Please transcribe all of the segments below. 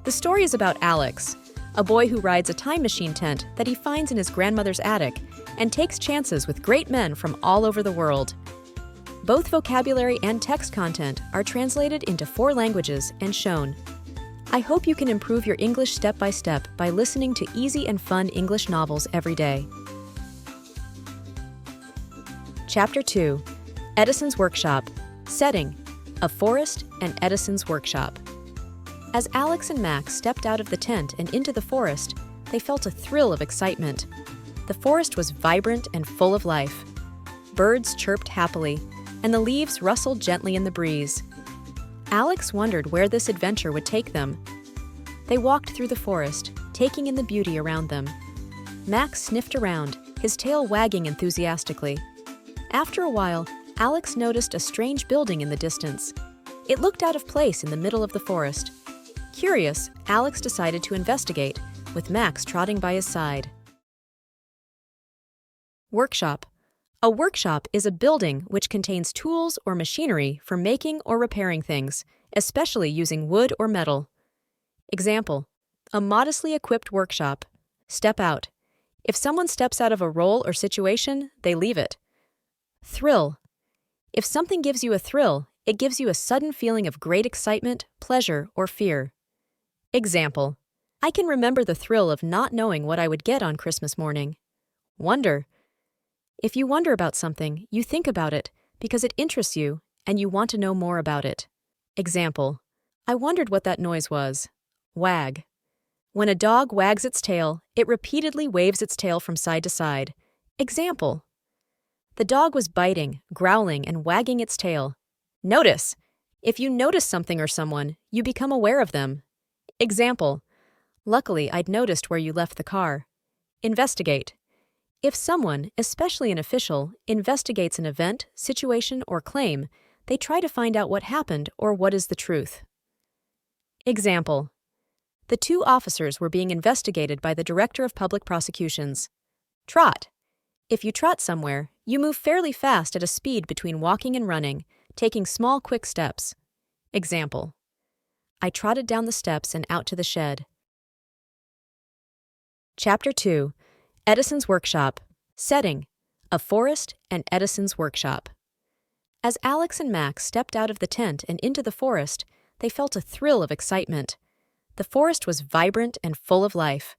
The story is about Alex, a boy who rides a time machine tent that he finds in his grandmother's attic and takes chances with great men from all over the world. Both vocabulary and text content are translated into 4 languages and shown. I hope you can improve your English step by step by listening to easy and fun English novels every day. Chapter 2. Edison's Workshop. Setting: a forest and Edison's workshop. As Alex and Max stepped out of the tent and into the forest, they felt a thrill of excitement. The forest was vibrant and full of life. Birds chirped happily, and the leaves rustled gently in the breeze. Alex wondered where this adventure would take them. They walked through the forest, taking in the beauty around them. Max sniffed around, his tail wagging enthusiastically. After a while, Alex noticed a strange building in the distance. It looked out of place in the middle of the forest. Curious, Alex decided to investigate, with Max trotting by his side. Workshop. A workshop is a building which contains tools or machinery for making or repairing things, especially using wood or metal. Example: a modestly equipped workshop. Step out. If someone steps out of a role or situation, they leave it. Thrill. If something gives you a thrill, it gives you a sudden feeling of great excitement, pleasure, or fear. Example: I can remember the thrill of not knowing what I would get on Christmas morning. Wonder. If you wonder about something, you think about it because it interests you and you want to know more about it. Example: I wondered what that noise was. Wag. When a dog wags its tail, it repeatedly waves its tail from side to side. Example: the dog was biting, growling, and wagging its tail. Notice. If you notice something or someone, you become aware of them. Example: luckily, I'd noticed where you left the car. Investigate. If someone, especially an official, investigates an event, situation, or claim, they try to find out what happened or what is the truth. Example: the 2 officers were being investigated by the Director of Public Prosecutions. Trot. If you trot somewhere, you move fairly fast at a speed between walking and running, taking small, quick steps. Example: I trotted down the steps and out to the shed. Chapter 2. Edison's Workshop. Setting: a forest and Edison's workshop. As Alex and Max stepped out of the tent and into the forest, they felt a thrill of excitement. The forest was vibrant and full of life.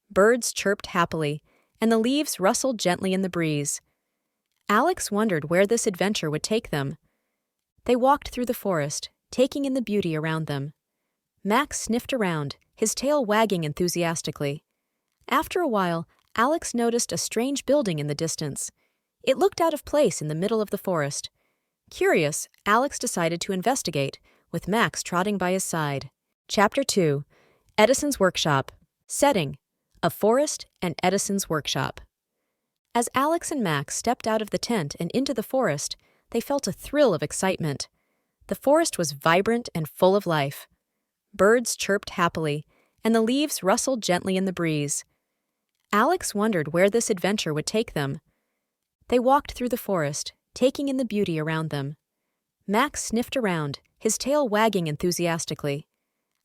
Birds chirped happily, and the leaves rustled gently in the breeze. Alex wondered where this adventure would take them. They walked through the forest, taking in the beauty around them. Max sniffed around, his tail wagging enthusiastically. After a while, Alex noticed a strange building in the distance. It looked out of place in the middle of the forest. Curious, Alex decided to investigate, with Max trotting by his side. Chapter 2. Edison's Workshop. Setting: a forest and Edison's workshop. As Alex and Max stepped out of the tent and into the forest, they felt a thrill of excitement. The forest was vibrant and full of life. Birds chirped happily, and the leaves rustled gently in the breeze. Alex wondered where this adventure would take them. They walked through the forest, taking in the beauty around them. Max sniffed around, his tail wagging enthusiastically.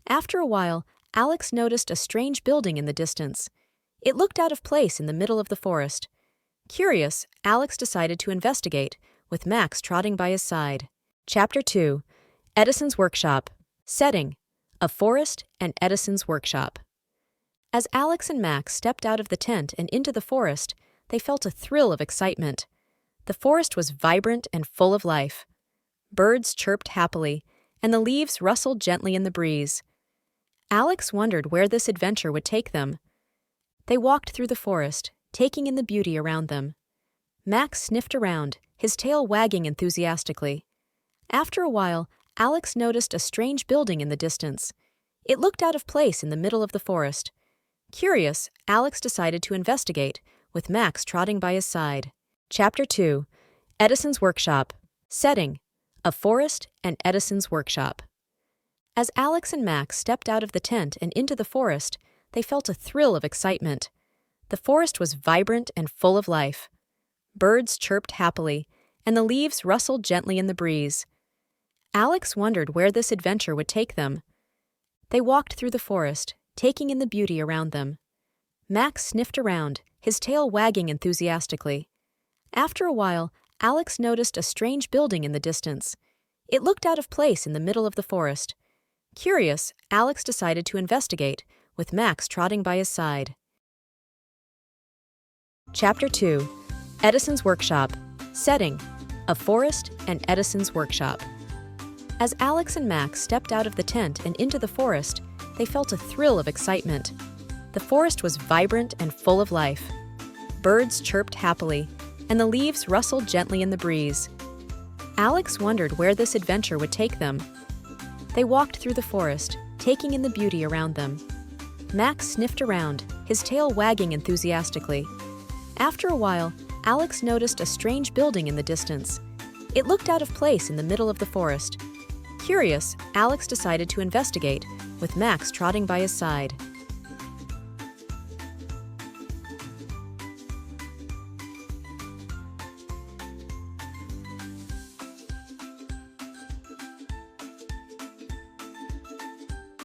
After a while, Alex noticed a strange building in the distance. It looked out of place in the middle of the forest. Curious, Alex decided to investigate, with Max trotting by his side. Chapter 2. Edison's Workshop. Setting: a forest and Edison's workshop. As Alex and Max stepped out of the tent and into the forest, they felt a thrill of excitement. The forest was vibrant and full of life. Birds chirped happily, and the leaves rustled gently in the breeze. Alex wondered where this adventure would take them. They walked through the forest, taking in the beauty around them. Max sniffed around, his tail wagging enthusiastically. After a while, Alex noticed a strange building in the distance. It looked out of place in the middle of the forest. Curious, Alex decided to investigate, with Max trotting by his side. Chapter 2. Edison's Workshop. Setting: a forest and Edison's workshop. As Alex and Max stepped out of the tent and into the forest, they felt a thrill of excitement. The forest was vibrant and full of life. Birds chirped happily, and the leaves rustled gently in the breeze. Alex wondered where this adventure would take them. They walked through the forest, taking in the beauty around them. Max sniffed around, his tail wagging enthusiastically. After a while, Alex noticed a strange building in the distance. It looked out of place in the middle of the forest. Curious, Alex decided to investigate, with Max trotting by his side. Chapter 2. Edison's Workshop. Setting: a forest and Edison's workshop. As Alex and Max stepped out of the tent and into the forest, they felt a thrill of excitement. The forest was vibrant and full of life. Birds chirped happily, and the leaves rustled gently in the breeze. Alex wondered where this adventure would take them. They walked through the forest, taking in the beauty around them. Max sniffed around, his tail wagging enthusiastically. After a while, Alex noticed a strange building in the distance. It looked out of place in the middle of the forest. Curious, Alex decided to investigate, with Max trotting by his side.